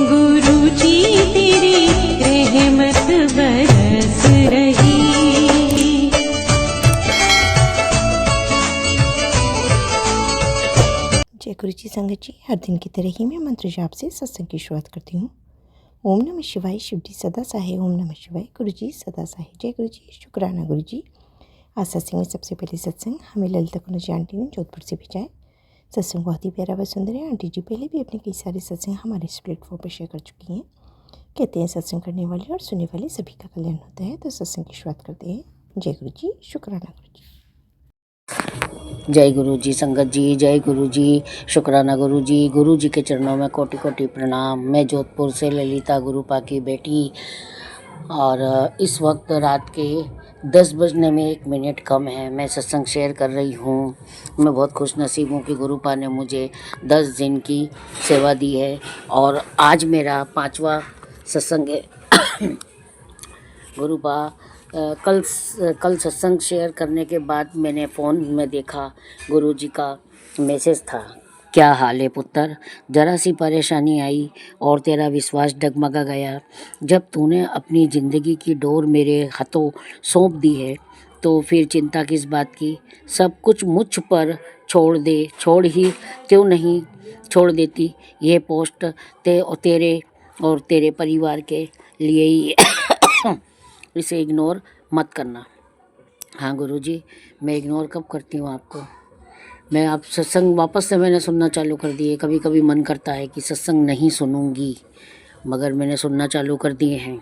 गुरुजी तेरी रहमत बरस रही। जय गुरु जी संगत जी, हर दिन की तरह ही मैं मंत्र जाप से सत्संग की शुरुआत करती हूँ। ओम नमः शिवाय, शिव जी सदा सहाय। ओम नमः शिवाय, गुरु जी सदा सहाय। जय गुरु जी, शुक्राना गुरु जी। आज सत्संग में सबसे पहले सत्संग हमें ललिता कुंज आंटी ने जोधपुर से भेजा है। सत्संग बहुत ही प्यारा व सुंदर है। आंटी जी पहले भी अपने कई सारे सत्संग हमारे इस प्लेटफॉर्म पर शेयर कर चुकी हैं। कहते हैं सत्संग करने वाले और सुनने वाले सभी का कल्याण होता है। तो सत्संग की शुरुआत करते हैं। जय गुरु जी, शुक्राना गुरु जी। जय गुरु जी संगत जी, जय गुरु जी, शुक्राना गुरु जी के चरणों में कोटि कोटि प्रणाम। मैं जोधपुर से ललिता गुरुपा की बेटी, और इस वक्त रात के 10 बजने में 1 मिनट कम है। मैं सत्संग शेयर कर रही हूँ। मैं बहुत खुश नसीब हूँ कि गुरुपा ने मुझे 10 दिन की सेवा दी है और आज मेरा 5वां सत्संग है। गुरुपा कल सत्संग शेयर करने के बाद मैंने फ़ोन में देखा, गुरुजी का मैसेज था। क्या हाल है पुत्र, जरा सी परेशानी आई और तेरा विश्वास डगमगा गया। जब तूने अपनी ज़िंदगी की डोर मेरे हाथों सौंप दी है तो फिर चिंता किस बात की। सब कुछ मुझ पर छोड़ ही क्यों नहीं छोड़ देती। ये पोस्ट तेरे और तेरे परिवार के लिए ही इसे इग्नोर मत करना। हाँ गुरुजी, मैं इग्नोर कब करती हूँ आपको। मैं आप सत्संग वापस से मैंने सुनना चालू कर दिए। कभी कभी मन करता है कि सत्संग नहीं सुनूंगी, मगर मैंने सुनना चालू कर दिए हैं।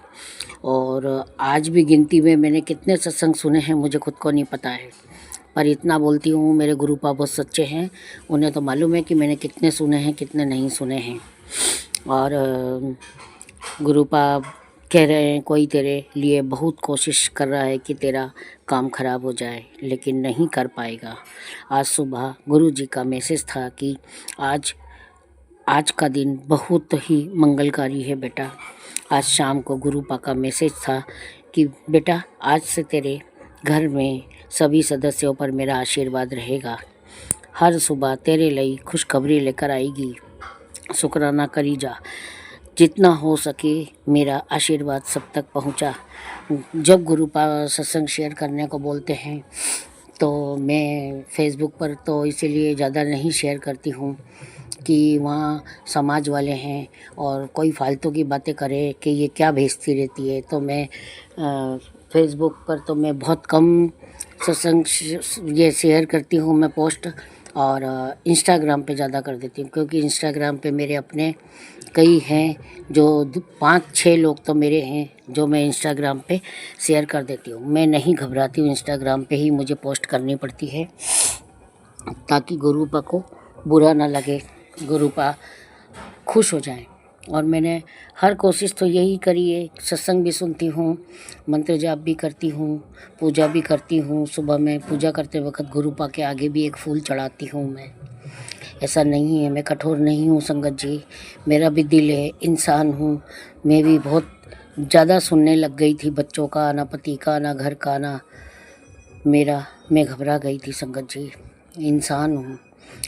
और आज भी गिनती में मैंने कितने सत्संग सुने हैं मुझे खुद को नहीं पता है, पर इतना बोलती हूँ मेरे गुरुपा बहुत सच्चे हैं। उन्हें तो मालूम है कि मैंने कितने सुने हैं कितने नहीं सुने हैं। और गुरुपा कह रहे हैं कोई तेरे लिए बहुत कोशिश कर रहा है कि तेरा काम खराब हो जाए, लेकिन नहीं कर पाएगा। आज सुबह गुरुजी का मैसेज था कि आज का दिन बहुत ही मंगलकारी है बेटा। आज शाम को गुरुपा का मैसेज था कि बेटा आज से तेरे घर में सभी सदस्यों पर मेरा आशीर्वाद रहेगा। हर सुबह तेरे लिए खुशखबरी लेकर आएगी। शुक्राना करी जा। जितना हो सके मेरा आशीर्वाद सब तक पहुंचा। जब गुरुपा सत्संग शेयर करने को बोलते हैं तो मैं फेसबुक पर तो इसीलिए ज़्यादा नहीं शेयर करती हूँ कि वहाँ समाज वाले हैं और कोई फालतू की बातें करे कि ये क्या भेजती रहती है। तो मैं फेसबुक पर तो मैं बहुत कम सत्संग ये शेयर करती हूँ मैं पोस्ट, और इंस्टाग्राम पे ज़्यादा कर देती हूँ क्योंकि इंस्टाग्राम पे मेरे अपने कई हैं जो 5-6 लोग तो मेरे हैं जो मैं इंस्टाग्राम पे शेयर कर देती हूँ। मैं नहीं घबराती हूँ, इंस्टाग्राम पे ही मुझे पोस्ट करनी पड़ती है ताकि गुरुपा को बुरा ना लगे, गुरुपा खुश हो जाए। और मैंने हर कोशिश तो यही करी है। सत्संग भी सुनती हूँ, मंत्र जाप भी करती हूँ, पूजा भी करती हूँ। सुबह में पूजा करते वक्त गुरुपा के आगे भी एक फूल चढ़ाती हूँ मैं। ऐसा नहीं है, मैं कठोर नहीं हूँ संगत जी, मेरा भी दिल है, इंसान हूँ। मैं भी बहुत ज़्यादा सुनने लग गई थी, बच्चों का ना, पति का ना, घर का ना मेरा। मैं घबरा गई थी संगत जी। इंसान हूँ,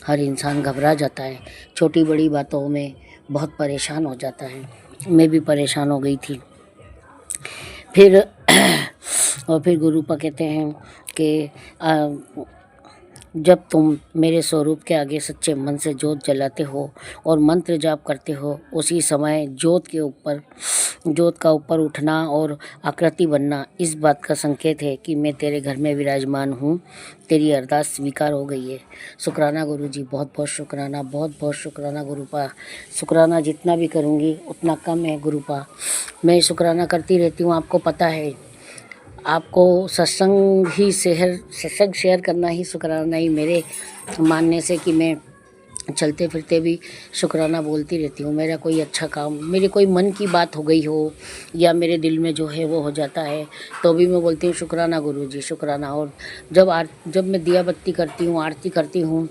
हर इंसान घबरा जाता है, छोटी बड़ी बातों में बहुत परेशान हो जाता है। मैं भी परेशान हो गई थी। फिर गुरुपा कहते हैं कि जब तुम मेरे स्वरूप के आगे सच्चे मन से जोत जलाते हो और मंत्र जाप करते हो, उसी समय जोत का ऊपर उठना और आकृति बनना इस बात का संकेत है कि मैं तेरे घर में विराजमान हूँ। तेरी अरदास स्वीकार हो गई है। शुक्राना गुरुजी, बहुत बहुत शुक्राना, बहुत बहुत शुक्राना गुरुपा। शुक्राना जितना भी करूँगी उतना कम है गुरुपा। मैं शुक्राना करती रहती हूँ, आपको पता है। आपको सत्संग शेयर करना ही शुक्राना ही मेरे मानने से कि मैं चलते फिरते भी शुक्राना बोलती रहती हूँ। मेरा कोई अच्छा काम, मेरी कोई मन की बात हो गई हो या मेरे दिल में जो है वो हो जाता है तो भी मैं बोलती हूँ शुक्राना गुरुजी, शुक्राना। और जब मैं दिया बत्ती करती हूँ, आरती करती हूँ,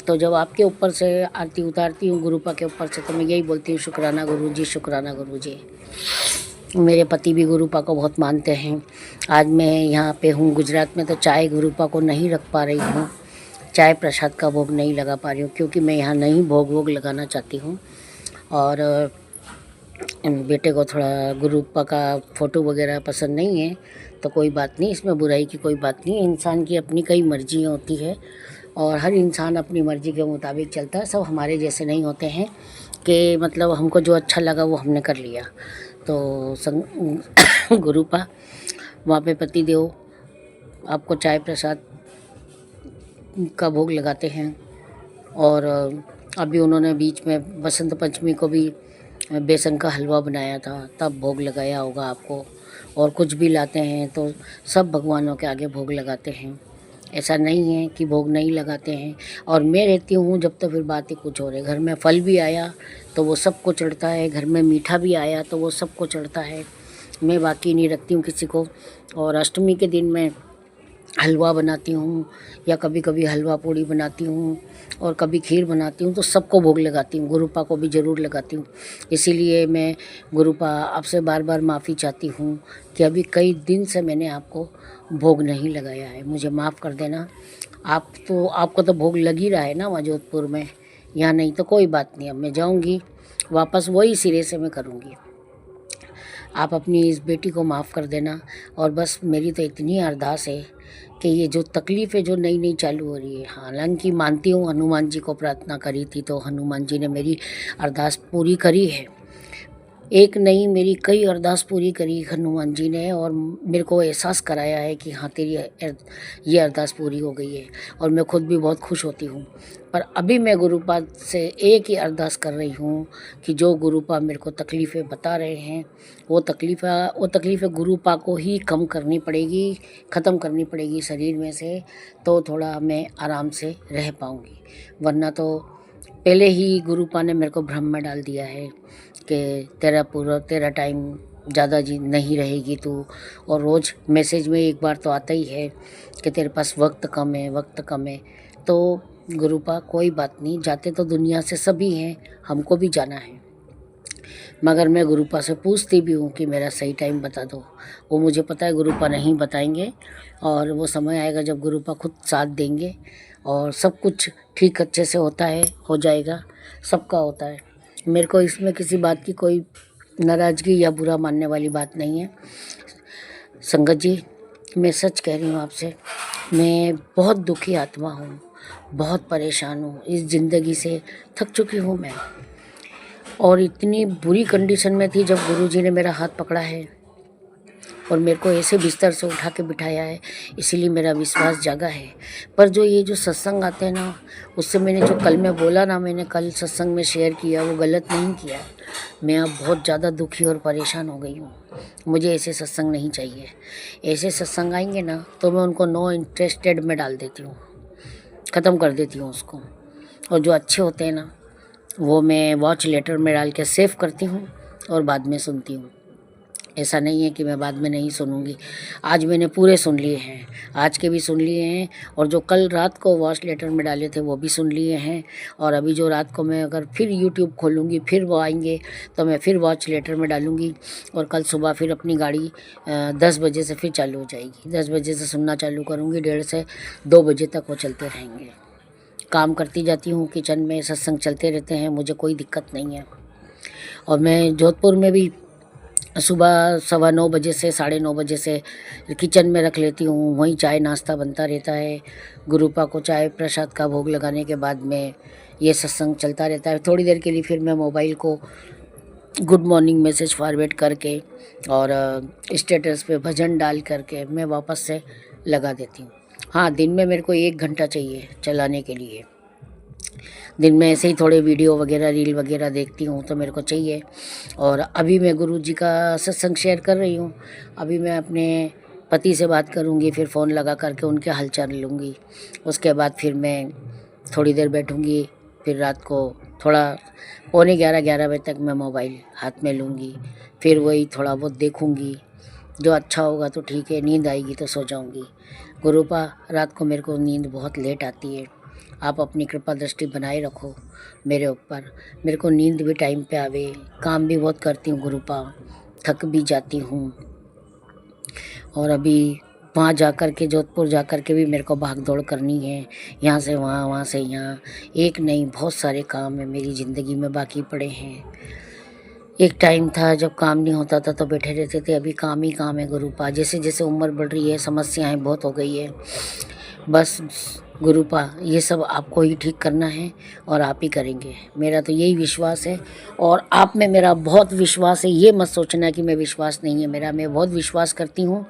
तो जब आपके ऊपर से आरती उतारती हूँ गुरुपा के ऊपर से, तो मैं यही बोलती हूँ शुक्राना गुरुजी, शुक्राना गुरुजी। मेरे पति भी गुरुपा को बहुत मानते हैं। आज मैं यहाँ पे हूँ गुजरात में तो चाय गुरुपा को नहीं रख पा रही हूँ, चाय प्रसाद का भोग नहीं लगा पा रही हूँ क्योंकि मैं यहाँ नहीं भोग लगाना चाहती हूँ। और बेटे को थोड़ा गुरुपा का फ़ोटो वगैरह पसंद नहीं है, तो कोई बात नहीं, इसमें बुराई की कोई बात नहीं। इंसान की अपनी कई मर्जियाँ होती है और हर इंसान अपनी मर्ज़ी के मुताबिक चलता है। सब हमारे जैसे नहीं होते हैं कि मतलब हमको जो अच्छा लगा वो हमने कर लिया। तो गुरुपा वहाँ पे पति देव आपको चाय प्रसाद का भोग लगाते हैं। और अभी उन्होंने बीच में बसंत पंचमी को भी बेसन का हलवा बनाया था, तब भोग लगाया होगा आपको। और कुछ भी लाते हैं तो सब भगवानों के आगे भोग लगाते हैं, ऐसा नहीं है कि भोग नहीं लगाते हैं। और मैं रहती हूँ जब, तो फिर बात ही कुछ और है। घर में फल भी आया तो वो सबको चढ़ता है, घर में मीठा भी आया तो वो सबको चढ़ता है। मैं बाकी नहीं रखती हूँ किसी को। और अष्टमी के दिन मैं हलवा बनाती हूँ या कभी कभी हलवा पूड़ी बनाती हूँ और कभी खीर बनाती हूँ, तो सबको भोग लगाती हूँ। गुरुपा को भी ज़रूर लगाती हूँ। इसीलिए मैं गुरुपा आपसे बार बार माफ़ी चाहती हूँ कि अभी कई दिन से मैंने आपको भोग नहीं लगाया है, मुझे माफ़ कर देना। आपको तो भोग लग ही रहा है ना वहाँ जोधपुर में, यहाँ नहीं तो कोई बात नहीं। अब मैं जाऊँगी वापस, वही सिरे से मैं करूँगी। आप अपनी इस बेटी को माफ़ कर देना। और बस मेरी तो इतनी अरदास है कि ये जो तकलीफ़ है जो नई नई चालू हो रही है, हालांकि मानती हूँ हनुमान जी को प्रार्थना करी थी तो हनुमान जी ने मेरी अरदास पूरी करी है। एक नहीं, मेरी कई अरदास पूरी करी हनुमान जी ने, और मेरे को एहसास कराया है कि हाँ तेरी ये अरदास पूरी हो गई है। और मैं खुद भी बहुत खुश होती हूँ। पर अभी मैं गुरुपा से एक ही अरदास कर रही हूँ कि जो गुरुपा मेरे को तकलीफ़ें बता रहे हैं वो तकलीफ़ें गुरुपा को ही कम करनी पड़ेगी, ख़त्म करनी पड़ेगी शरीर में से, तो थोड़ा मैं आराम से रह पाऊँगी। वरना तो पहले ही गुरुपा ने मेरे को भ्रम में डाल दिया है कि तेरा टाइम ज़्यादा जी नहीं रहेगी तू। और रोज़ मैसेज में एक बार तो आता ही है कि तेरे पास वक्त कम है। तो गुरुपा कोई बात नहीं, जाते तो दुनिया से सभी हैं, हमको भी जाना है। मगर मैं गुरुपा से पूछती भी हूँ कि मेरा सही टाइम बता दो। वो मुझे पता है गुरुपा नहीं बताएंगे, और वो समय आएगा जब गुरुपा खुद साथ देंगे और सब कुछ ठीक अच्छे से होता है, हो जाएगा, सबका होता है। मेरे को इसमें किसी बात की कोई नाराज़गी या बुरा मानने वाली बात नहीं है। संगत जी, मैं सच कह रही हूँ आपसे, मैं बहुत दुखी आत्मा हूँ, बहुत परेशान हूँ, इस ज़िंदगी से थक चुकी हूँ मैं। और इतनी बुरी कंडीशन में थी जब गुरुजी ने मेरा हाथ पकड़ा है और मेरे को ऐसे बिस्तर से उठा के बिठाया है, इसीलिए मेरा विश्वास जागा है। पर जो सत्संग आते हैं ना, उससे मैंने जो कल में बोला ना, मैंने कल सत्संग में शेयर किया, वो गलत नहीं किया। मैं अब बहुत ज़्यादा दुखी और परेशान हो गई हूँ। मुझे ऐसे सत्संग नहीं चाहिए। ऐसे सत्संग आएंगे ना तो मैं उनको नो इंटरेस्टेड में डाल देती हूँ, ख़त्म कर देती हूँ उसको। और जो अच्छे होते हैं ना, वो मैं वॉच लेटर में डाल के सेव करती हूँ और बाद में सुनती हूँ। ऐसा नहीं है कि मैं बाद में नहीं सुनूंगी। आज मैंने पूरे सुन लिए हैं, आज के भी सुन लिए हैं, और जो कल रात को वॉच लेटर में डाले थे वो भी सुन लिए हैं। और अभी जो रात को मैं अगर फिर यूट्यूब खोलूँगी, फिर वो आएंगे तो मैं फिर वॉच लेटर में डालूँगी। और कल सुबह फिर अपनी गाड़ी 10 बजे से फिर चालू हो जाएगी। 10 बजे से सुनना चालू करूँगी, 1:30 से 2 बजे तक वो चलते रहेंगे। काम करती जाती हूँ, किचन में सत्संग चलते रहते हैं, मुझे कोई दिक्कत नहीं है। और मैं जोधपुर में भी सुबह 9:15 बजे से 9:30 बजे से किचन में रख लेती हूँ, वहीं चाय नाश्ता बनता रहता है। गुरुपा को चाय प्रसाद का भोग लगाने के बाद में ये सत्संग चलता रहता है। थोड़ी देर के लिए फिर मैं मोबाइल को गुड मॉर्निंग मैसेज फॉरवर्ड करके और स्टेटस पे भजन डाल करके मैं वापस से लगा देती हूँ। हाँ, दिन में मेरे को 1 घंटा चाहिए चलाने के लिए। दिन में ऐसे ही थोड़े वीडियो वगैरह, रील वगैरह देखती हूँ तो मेरे को चाहिए। और अभी मैं गुरुजी का सत्संग शेयर कर रही हूँ। अभी मैं अपने पति से बात करूँगी, फिर फ़ोन लगा करके उनके हालचाल लूँगी। उसके बाद फिर मैं थोड़ी देर बैठूँगी, फिर रात को थोड़ा 11:45 बजे तक मैं मोबाइल हाथ में लूँगी। फिर वही थोड़ा बहुत देखूँगी, जो अच्छा होगा तो ठीक है, नींद आएगी तो सो जाऊँगी। गुरुपा, रात को मेरे को नींद बहुत लेट आती है, आप अपनी कृपा दृष्टि बनाए रखो मेरे ऊपर, मेरे को नींद भी टाइम पे आवे। काम भी बहुत करती हूँ गुरुपा, थक भी जाती हूँ। और अभी वहाँ जा कर के, जोधपुर जा कर के भी मेरे को भाग दौड़ करनी है, यहाँ से वहाँ, वहाँ से यहाँ। एक नहीं, बहुत सारे काम है मेरी ज़िंदगी में बाकी पड़े हैं। एक टाइम था जब काम नहीं होता था तो बैठे रहते थे, अभी काम ही काम है गुरुपा। जैसे जैसे उम्र बढ़ रही है समस्याएं बहुत हो गई है। बस गुरुपा ये सब आपको ही ठीक करना है और आप ही करेंगे, मेरा तो यही विश्वास है। और आप में मेरा बहुत विश्वास है, ये मत सोचना कि मैं विश्वास नहीं है मेरा, मैं बहुत विश्वास करती हूँ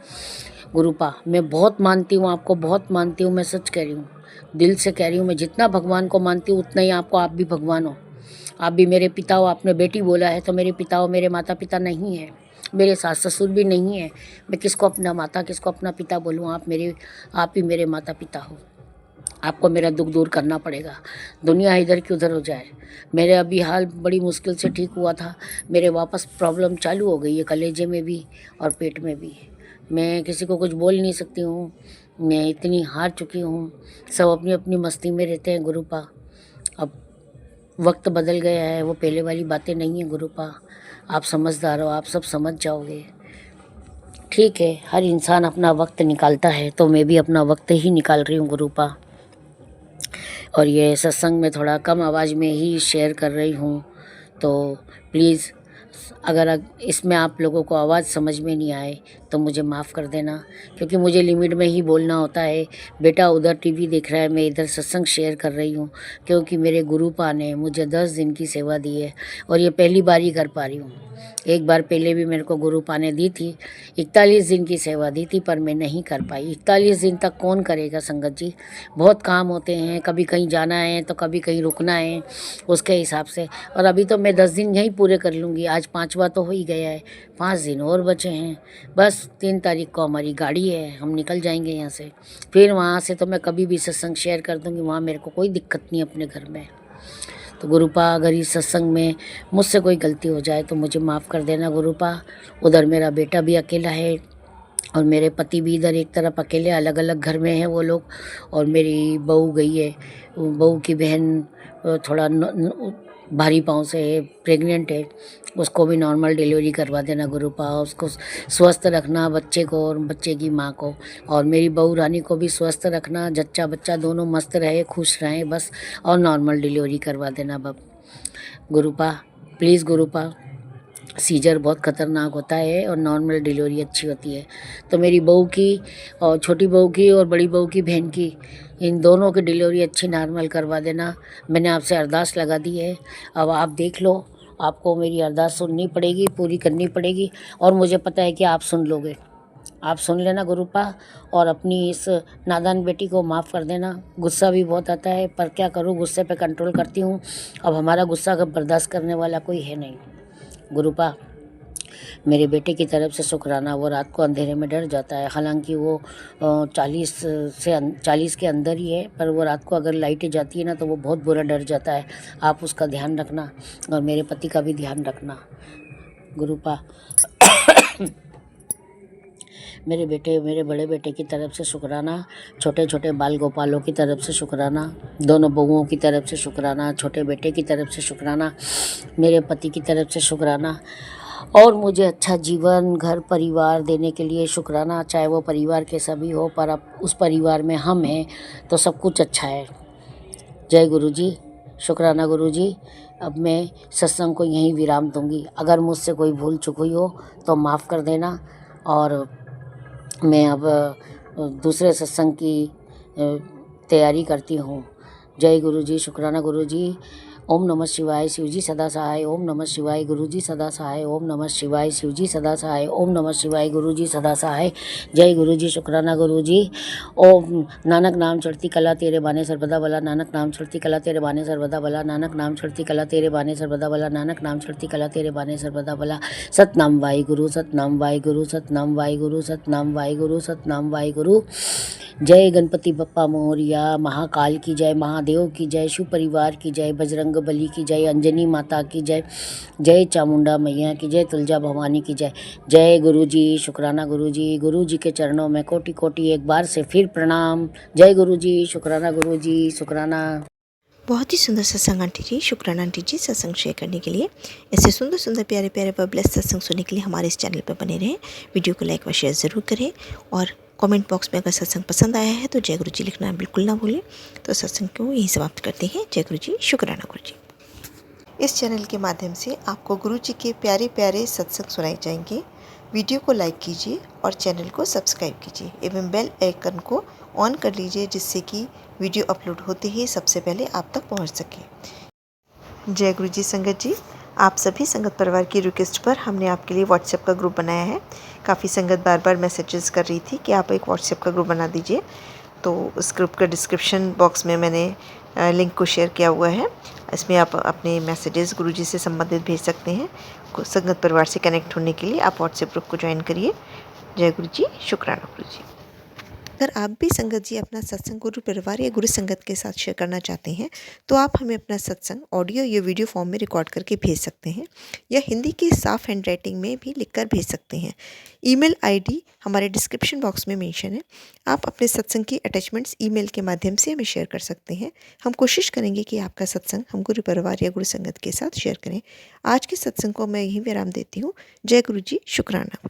गुरुपा। मैं बहुत मानती हूँ आपको, बहुत मानती हूँ, मैं सच कह रही हूँ, दिल से कह रही हूँ। मैं जितना भगवान को मानती हूँ उतना ही आपको, आप भी भगवान हो, आप भी मेरे पिता हो। आपने बेटी बोला है तो मेरे पिता हो, मेरे माता पिता नहीं है, मेरे सास ससुर भी नहीं है। मैं किसको अपना माता किसको अपना पिता बोलूँ, आप ही मेरे माता पिता हो। आपको मेरा दुख दूर करना पड़ेगा, दुनिया इधर की उधर हो जाए। मेरे अभी हाल बड़ी मुश्किल से ठीक हुआ था, मेरे वापस प्रॉब्लम चालू हो गई है, कलेजे में भी और पेट में भी। मैं किसी को कुछ बोल नहीं सकती हूँ, मैं इतनी हार चुकी हूँ। सब अपनी अपनी मस्ती में रहते हैं गुरुपा। अब वक्त बदल गया है, वो पहले वाली बातें नहीं है गुरुपा। आप समझदार हो, आप सब समझ जाओगे। ठीक है, हर इंसान अपना वक्त निकालता है, तो मैं भी अपना वक्त ही निकाल रही हूँ गुरुपा। और ये सत्संग में थोड़ा कम आवाज़ में ही शेयर कर रही हूँ, तो प्लीज़ अगर इसमें आप लोगों को आवाज़ समझ में नहीं आए तो मुझे माफ़ कर देना, क्योंकि मुझे लिमिट में ही बोलना होता है। बेटा उधर टीवी देख रहा है, मैं इधर सत्संग शेयर कर रही हूँ, क्योंकि मेरे गुरुपा ने मुझे 10 दिन की सेवा दी है और ये पहली बार ही कर पा रही हूँ। एक बार पहले भी मेरे को गुरुपा ने दी थी, 41 दिन की सेवा दी थी, पर मैं नहीं कर पाई। 41 दिन तक कौन करेगा संगत जी, बहुत काम होते हैं, कभी कहीं जाना है तो कभी कहीं रुकना है, उसके हिसाब से। और अभी तो मैं 10 दिन यहीं पूरे कर लूँगी, आज 5वां तो हो ही गया है, 5 दिन और बचे हैं। बस 3 तारीख को हमारी गाड़ी है, हम निकल जाएंगे यहाँ से। फिर वहाँ से तो मैं कभी भी सत्संग शेयर कर दूँगी, वहाँ मेरे को कोई दिक्कत नहीं अपने घर में। तो गुरुपा अगर इस सत्संग में मुझसे कोई गलती हो जाए तो मुझे माफ़ कर देना गुरुपा। उधर मेरा बेटा भी अकेला है और मेरे पति भी इधर एक तरफ अकेले, अलग अलग घर में हैं वो लोग। और मेरी बहू गई है, बहू की बहन थोड़ा भारी पाँव से है, प्रेग्नेंट है, उसको भी नॉर्मल डिलीवरी करवा देना गुरुपा। उसको स्वस्थ रखना, बच्चे को और बच्चे की माँ को, और मेरी बहू रानी को भी स्वस्थ रखना, जच्चा बच्चा दोनों मस्त रहे, खुश रहें बस, और नॉर्मल डिलीवरी करवा देना बब गुरुपा। प्लीज़ गुरुपा, सीजर बहुत ख़तरनाक होता है और नॉर्मल डिलीवरी अच्छी होती है। तो मेरी बहू की और छोटी बहू की और बड़ी बहू की बहन की, इन दोनों की डिलीवरी अच्छी नॉर्मल करवा देना। मैंने आपसे अरदास लगा दी है, अब आप देख लो, आपको मेरी अरदास सुननी पड़ेगी, पूरी करनी पड़ेगी, और मुझे पता है कि आप सुन लोगे। आप सुन लेना गुरुपा, और अपनी इस नादान बेटी को माफ़ कर देना। गुस्सा भी बहुत आता है, पर क्या करूँ, गुस्से पे कंट्रोल करती हूँ। अब हमारा गुस्सा का बर्दाश्त करने वाला कोई है नहीं गुरुपा। मेरे बेटे की तरफ से शुक्राना, वो रात को अंधेरे में डर जाता है, हालांकि वो 40 के अंदर ही है, पर वो रात को अगर लाइटें जाती है ना तो वो बहुत बुरा डर जाता है। आप उसका ध्यान रखना और मेरे पति का भी ध्यान रखना गुरुपा। मेरे बड़े बेटे की तरफ से शुक्राना, छोटे छोटे बाल गोपालों की तरफ से शुक्राना, दोनों बहुओं की तरफ से शुक्राना, छोटे बेटे की तरफ से शुक्राना, मेरे पति की तरफ से शुक्राना, और मुझे अच्छा जीवन घर परिवार देने के लिए शुक्राना। चाहे वो परिवार के सभी हो, पर अब उस परिवार में हम हैं तो सब कुछ अच्छा है। जय गुरु जी, शुक्राना गुरु जी। अब मैं सत्संग को यहीं विराम दूंगी। अगर मुझसे कोई भूल चूक हुई हो तो माफ़ कर देना, और मैं अब दूसरे सत्संग की तैयारी करती हूँ। जय गुरु जी, शुक्राना गुरु जी। ओम नमः शिवाय, शिवजी सदा सहाय। ओम नमः शिवाय, गुरुजी सदा सहाय। ओम नमः शिवाय, शिवजी सदा सहाय। ओम नमः शिवाय, गुरुजी सदा सहाय। जय गुरुजी, शुक्राना गुरुजी। ओम नानक नाम चढ़ती कला तेरे बाने सर्वदा भला, नानक नाम चढ़ती कला तेरे बाने सर्वदा भला, नानक नाम चढ़ती कला तेरे बाने सर्वदा भला, नानक नाम चढ़ती कला तेरे बाने सर्वदा भला। सतनाम वाहिगुरु, सतनाम वाहिगुरु, सतनाम वाहिगुरु, सतनाम वाहिगुरु, सतनाम वाहिगुरु। जय गणपति बप्पा मोरिया, महाकाल की जय, महादेव की जय, शिव परिवार की जय, बजरंग बली की जय, अंजनी माता की जय, जय चामुंडा मैया की जय, तुलजा भवानी की जय। जय गुरु जी, शुक्राना गुरु जी। गुरु जी के चरणों में कोटि कोटि एक बार से फिर प्रणाम। जय गुरु जी, शुक्राना गुरु जी, शुक्राना। बहुत ही सुंदर सत्संग आंटी जी, शुक्राना आंटी जी सत्संग शेयर करने के लिए। ऐसे सुंदर सुंदर प्यारे प्यारे व ब्लेस्ड सत्संग सुनने के लिए हमारे इस चैनल पर बने रहें। वीडियो को लाइक व शेयर ज़रूर करें, और कमेंट बॉक्स में अगर सत्संग पसंद आया है तो जय गुरु जी लिखना बिल्कुल ना भूलें। तो सत्संग को यही समाप्त करते हैं। जय गुरु जी, शुक्राना गुरु जी। इस चैनल के माध्यम से आपको गुरु जी के प्यारे प्यारे सत्संग सुनाए जाएंगे। वीडियो को लाइक कीजिए और चैनल को सब्सक्राइब कीजिए एवं बेल आइकन को ऑन कर लीजिए, जिससे कि वीडियो अपलोड होते ही सबसे पहले आप तक पहुंच सके। जय गुरु जी संगत जी, आप सभी संगत परिवार की रिक्वेस्ट पर हमने आपके लिए व्हाट्सएप का ग्रुप बनाया है। काफ़ी संगत बार बार मैसेजेस कर रही थी कि आप एक व्हाट्सएप का ग्रुप बना दीजिए, तो उस ग्रुप का डिस्क्रिप्शन बॉक्स में मैंने लिंक को शेयर किया हुआ है। इसमें आप अपने मैसेजेस गुरुजी से संबंधित भेज सकते हैं। संगत परिवार से कनेक्ट होने के लिए आप व्हाट्सएप ग्रुप को ज्वाइन करिए। जय गुरु जी, शुक्राना गुरु जी। अगर आप भी संगत जी अपना सत्संग गुरु परिवार या गुरु संगत के साथ शेयर करना चाहते हैं, तो आप हमें अपना सत्संग ऑडियो या वीडियो फॉर्म में रिकॉर्ड करके भेज सकते हैं, या हिंदी की साफ हैंड राइटिंग में भी लिखकर भेज सकते हैं। ईमेल आईडी हमारे डिस्क्रिप्शन बॉक्स में मेंशन है। आप अपने सत्संग की अटैचमेंट्स ईमेल के माध्यम से हमें शेयर कर सकते हैं। हम कोशिश करेंगे कि आपका सत्संग हम गुरु परिवार या गुरु संगत के साथ शेयर करें। आज के सत्संग को मैं यहीं विराम देती हूँ। जय गुरु जी, शुक्राना।